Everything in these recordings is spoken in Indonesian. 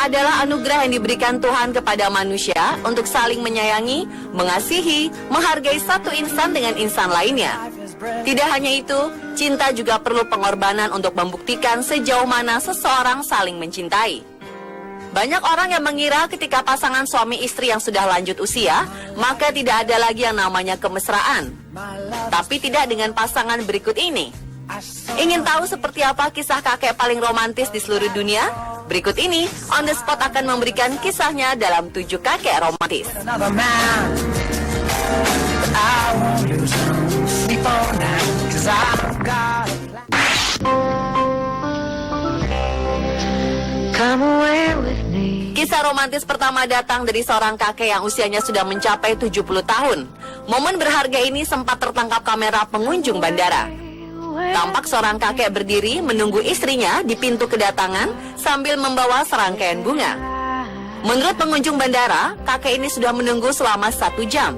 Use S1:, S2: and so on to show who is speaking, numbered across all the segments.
S1: adalah anugerah yang diberikan Tuhan kepada manusia untuk saling menyayangi, mengasihi, menghargai satu insan dengan insan lainnya. Tidak hanya itu, cinta juga perlu pengorbanan untuk membuktikan sejauh mana seseorang saling mencintai. Banyak orang yang mengira ketika pasangan suami istri yang sudah lanjut usia, maka tidak ada lagi yang namanya kemesraan. Tapi tidak dengan pasangan berikut ini. Ingin tahu seperti apa kisah kakek paling romantis di seluruh dunia? Berikut ini, On The Spot akan memberikan kisahnya dalam 7 kakek romantis. Kisah romantis pertama datang dari seorang kakek yang usianya sudah mencapai 70 tahun. Momen berharga ini sempat tertangkap kamera pengunjung bandara. Tampak seorang kakek berdiri menunggu istrinya di pintu kedatangan sambil membawa serangkaian bunga. Menurut pengunjung bandara, kakek ini sudah menunggu selama 1 jam.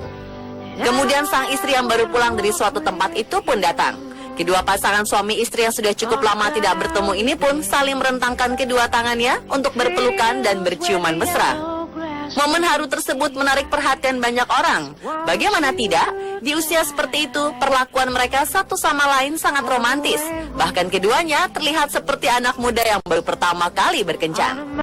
S1: Kemudian sang istri yang baru pulang dari suatu tempat itu pun datang. Kedua pasangan suami istri yang sudah cukup lama tidak bertemu ini pun saling merentangkan kedua tangannya untuk berpelukan dan berciuman mesra. Momen haru tersebut menarik perhatian banyak orang. Bagaimana tidak? Di usia seperti itu, perlakuan mereka satu sama lain sangat romantis. Bahkan keduanya terlihat seperti anak muda yang baru pertama kali berkencan.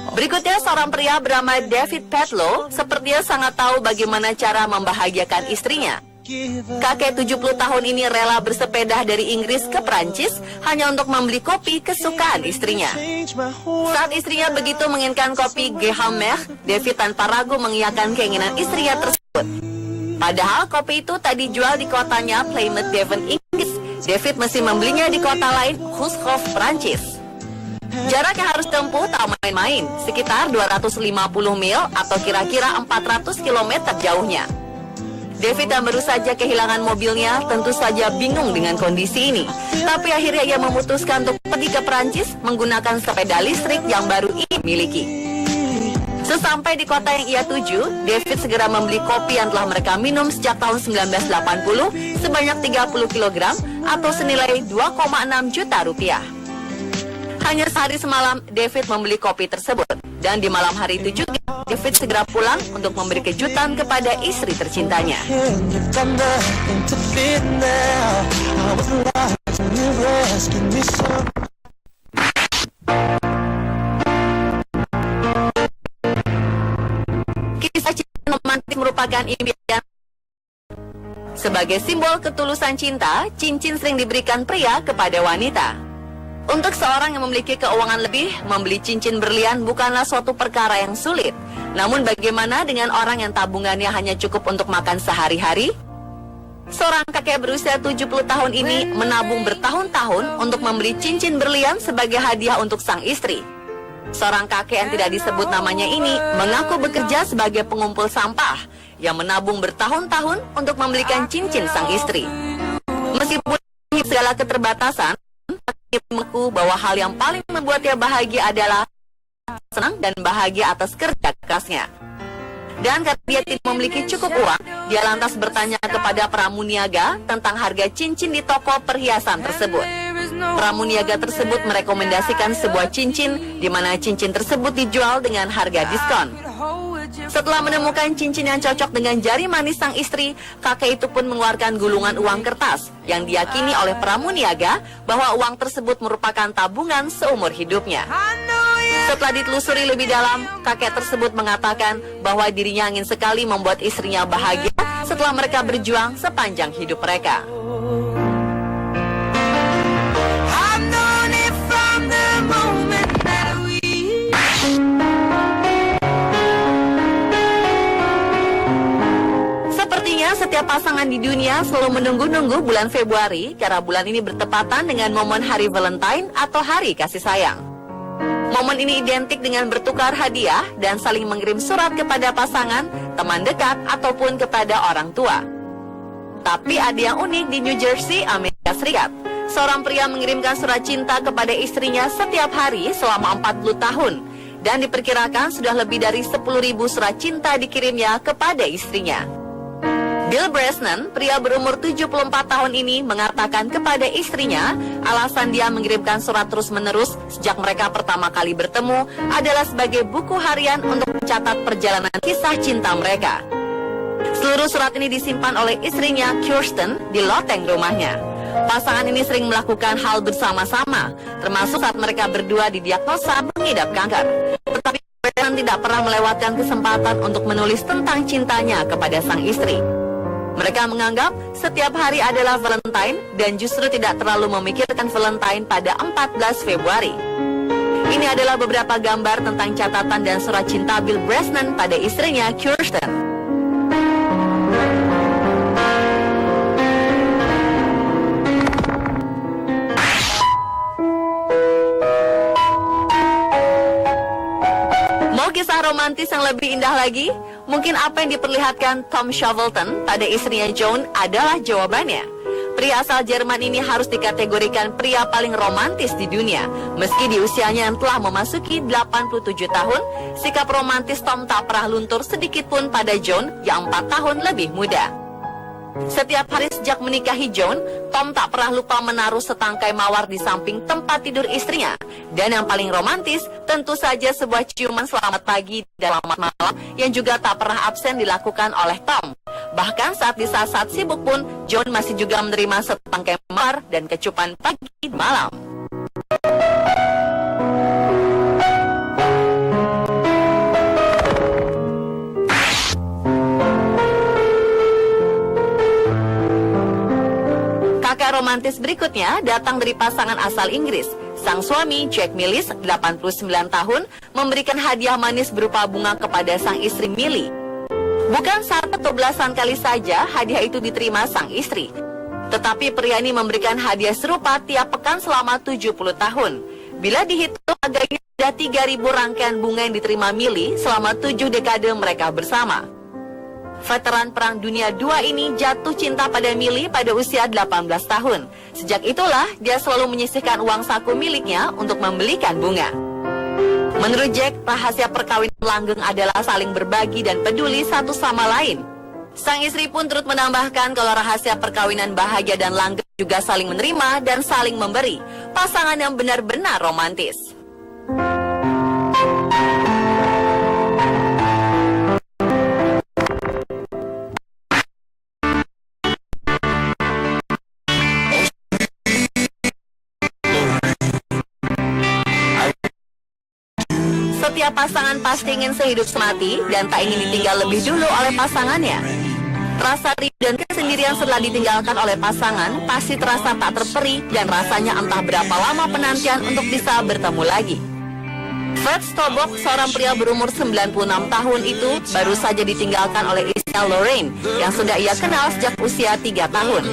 S1: Berikutnya seorang pria bernama David Petlow sepertinya sangat tahu bagaimana cara membahagiakan istrinya. Kakek 70 tahun ini rela bersepeda dari Inggris ke Prancis hanya untuk membeli kopi kesukaan istrinya. Saat istrinya begitu menginginkan kopi Gehammer, David tanpa ragu mengiyakan keinginan istrinya tersebut. Padahal kopi itu tak dijual di kotanya Plymouth, Devon, Inggris. David mesti membelinya di kota lain, Hushof, Prancis. Jarak yang harus tempuh tak main-main, sekitar 250 mil atau kira-kira 400 km jauhnya. David yang baru saja kehilangan mobilnya tentu saja bingung dengan kondisi ini. Tapi akhirnya ia memutuskan untuk pergi ke Prancis menggunakan sepeda listrik yang baru ia miliki. Sesampai di kota yang ia tuju, David segera membeli kopi yang telah mereka minum sejak tahun 1980 sebanyak 30 kg atau senilai 2,6 juta rupiah. Hanya sehari semalam, David membeli kopi tersebut. Dan di malam hari itu juga, David segera pulang untuk memberi kejutan kepada istri tercintanya. Kisah cinta romantis merupakan impian. Sebagai simbol ketulusan cinta, cincin sering diberikan pria kepada wanita. Untuk seorang yang memiliki keuangan lebih, membeli cincin berlian bukanlah suatu perkara yang sulit. Namun bagaimana dengan orang yang tabungannya hanya cukup untuk makan sehari-hari? Seorang kakek berusia 70 tahun ini menabung bertahun-tahun untuk membeli cincin berlian sebagai hadiah untuk sang istri. Seorang kakek yang tidak disebut namanya ini mengaku bekerja sebagai pengumpul sampah yang menabung bertahun-tahun untuk membelikan cincin sang istri. Meskipun segala keterbatasan, dia mengaku bahwa hal yang paling membuatnya bahagia adalah senang dan bahagia atas kerja kerasnya. Dan karena dia tidak memiliki cukup uang, dia lantas bertanya kepada pramuniaga tentang harga cincin di toko perhiasan tersebut. Pramuniaga tersebut merekomendasikan sebuah cincin di mana cincin tersebut dijual dengan harga diskon. Setelah menemukan cincin yang cocok dengan jari manis sang istri, kakek itu pun mengeluarkan gulungan uang kertas yang diyakini oleh pramuniaga bahwa uang tersebut merupakan tabungan seumur hidupnya. Setelah ditelusuri lebih dalam, kakek tersebut mengatakan bahwa dirinya ingin sekali membuat istrinya bahagia setelah mereka berjuang sepanjang hidup mereka. Sepertinya setiap pasangan di dunia selalu menunggu-nunggu bulan Februari karena bulan ini bertepatan dengan momen Hari Valentine atau Hari Kasih Sayang. Momen ini identik dengan bertukar hadiah dan saling mengirim surat kepada pasangan, teman dekat, ataupun kepada orang tua. Tapi ada yang unik di New Jersey, Amerika Serikat. Seorang pria mengirimkan surat cinta kepada istrinya setiap hari selama 40 tahun. dan diperkirakan sudah lebih dari 10.000 surat cinta dikirimnya kepada istrinya. Bill Brosnan, pria berumur 74 tahun ini, mengatakan kepada istrinya alasan dia mengirimkan surat terus-menerus sejak mereka pertama kali bertemu adalah sebagai buku harian untuk mencatat perjalanan kisah cinta mereka. Seluruh surat ini disimpan oleh istrinya, Kirsten, di loteng rumahnya. Pasangan ini sering melakukan hal bersama-sama, termasuk saat mereka berdua didiagnosa mengidap kanker. Tetapi Brosnan tidak pernah melewatkan kesempatan untuk menulis tentang cintanya kepada sang istri. Mereka menganggap setiap hari adalah Valentine dan justru tidak terlalu memikirkan Valentine pada 14 Februari. Ini adalah beberapa gambar tentang catatan dan surat cinta Bill Brosnan pada istrinya, Kirsten. Mau kisah romantis yang lebih indah lagi? Mungkin apa yang diperlihatkan Tom Shackleton pada istrinya Joan adalah jawabannya. Pria asal Jerman ini harus dikategorikan pria paling romantis di dunia. Meski di usianya yang telah memasuki 87 tahun, sikap romantis Tom tak pernah luntur sedikit pun pada Joan yang 4 tahun lebih muda. Setiap hari sejak menikahi Joan, Tom tak pernah lupa menaruh setangkai mawar di samping tempat tidur istrinya. Dan yang paling romantis, tentu saja sebuah ciuman selamat pagi dan selamat malam yang juga tak pernah absen dilakukan oleh Tom. Bahkan saat di saat-saat sibuk pun, Joan masih juga menerima setangkai mawar dan kecupan pagi dan malam. Kakak romantis berikutnya datang dari pasangan asal Inggris. Sang suami, Jack Millis, 89 tahun, memberikan hadiah manis berupa bunga kepada sang istri Millie. Bukan satu atau belasan kali saja hadiah itu diterima sang istri, tetapi pria ini memberikan hadiah serupa tiap pekan selama 70 tahun. Bila dihitung, agaknya ada 3.000 rangkaian bunga yang diterima Millie selama 7 dekade mereka bersama. Veteran Perang Dunia II ini jatuh cinta pada Millie pada usia 18 tahun. Sejak itulah dia selalu menyisihkan uang saku miliknya untuk membelikan bunga. Menurut Jack, rahasia perkawinan langgeng adalah saling berbagi dan peduli satu sama lain. Sang istri pun turut menambahkan kalau rahasia perkawinan bahagia dan langgeng juga saling menerima dan saling memberi. Pasangan yang benar-benar romantis. Setiap pasangan pasti ingin sehidup semati dan tak ingin ditinggal lebih dulu oleh pasangannya. Rasa rindu dan kesendirian setelah ditinggalkan oleh pasangan pasti terasa tak terperi dan rasanya entah berapa lama penantian untuk bisa bertemu lagi. Fred Stobock, seorang pria berumur 96 tahun itu, baru saja ditinggalkan oleh istrinya Lorraine yang sudah ia kenal sejak usia 3 tahun.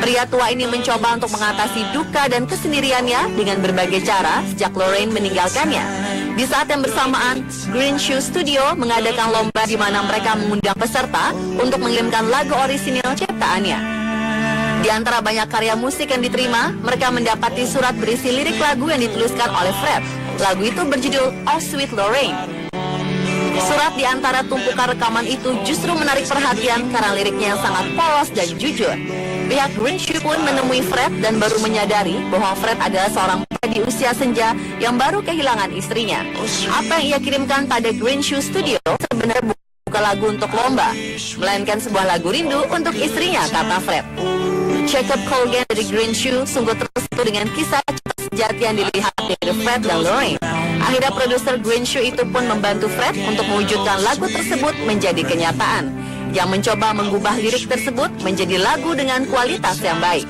S1: Pria tua ini mencoba untuk mengatasi duka dan kesendiriannya dengan berbagai cara sejak Lorraine meninggalkannya. Di saat yang bersamaan, Green Shoe Studio mengadakan lomba di mana mereka mengundang peserta untuk mengirimkan lagu orisinil ciptaannya. Di antara banyak karya musik yang diterima, mereka mendapati surat berisi lirik lagu yang dituliskan oleh Fred. Lagu itu berjudul Oh Sweet Lorraine. Surat di antara tumpukan rekaman itu justru menarik perhatian karena liriknya yang sangat polos dan jujur. Pihak Green Shoe pun menemui Fred dan baru menyadari bahwa Fred adalah seorang pria di usia senja yang baru kehilangan istrinya. Apa yang ia kirimkan pada Green Shoe Studio sebenarnya bukan lagu untuk lomba, melainkan sebuah lagu rindu untuk istrinya, kata Fred. Jacob Colgan dari Green Shoe sungguh tersentuh dengan kisah cinta sejati yang dilihat dari Fred dan Lorraine. Akhirnya produser Green Shoe itu pun membantu Fred untuk mewujudkan lagu tersebut menjadi kenyataan, yang mencoba mengubah lirik tersebut menjadi lagu dengan kualitas yang baik.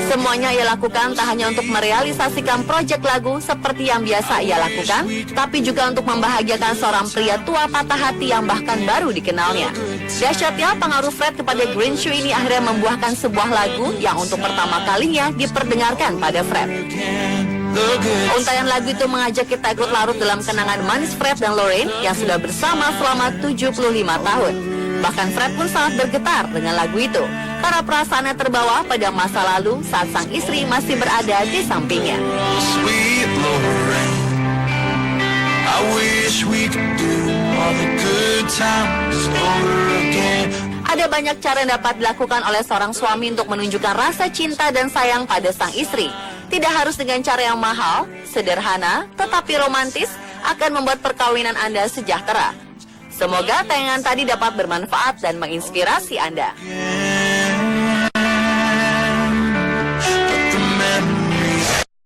S1: Semuanya ia lakukan tak hanya untuk merealisasikan proyek lagu seperti yang biasa ia lakukan, tapi juga untuk membahagiakan seorang pria tua patah hati yang bahkan baru dikenalnya. Dahsyatnya pengaruh Fred kepada Green Shoe ini akhirnya membuahkan sebuah lagu yang untuk pertama kalinya diperdengarkan pada Fred. Untayan lagu itu mengajak kita ikut larut dalam kenangan manis Fred dan Lorraine yang sudah bersama selama 75 tahun. Bahkan Fred pun sangat bergetar dengan lagu itu karena perasaannya terbawa pada masa lalu saat sang istri masih berada di sampingnya.
S2: I wish we could do all the good times over again.
S1: Ada banyak cara yang dapat dilakukan oleh seorang suami untuk menunjukkan rasa cinta dan sayang pada sang istri. Tidak harus dengan cara yang mahal, sederhana, tetapi romantis akan membuat perkawinan Anda sejahtera. Semoga tayangan tadi dapat bermanfaat dan menginspirasi Anda.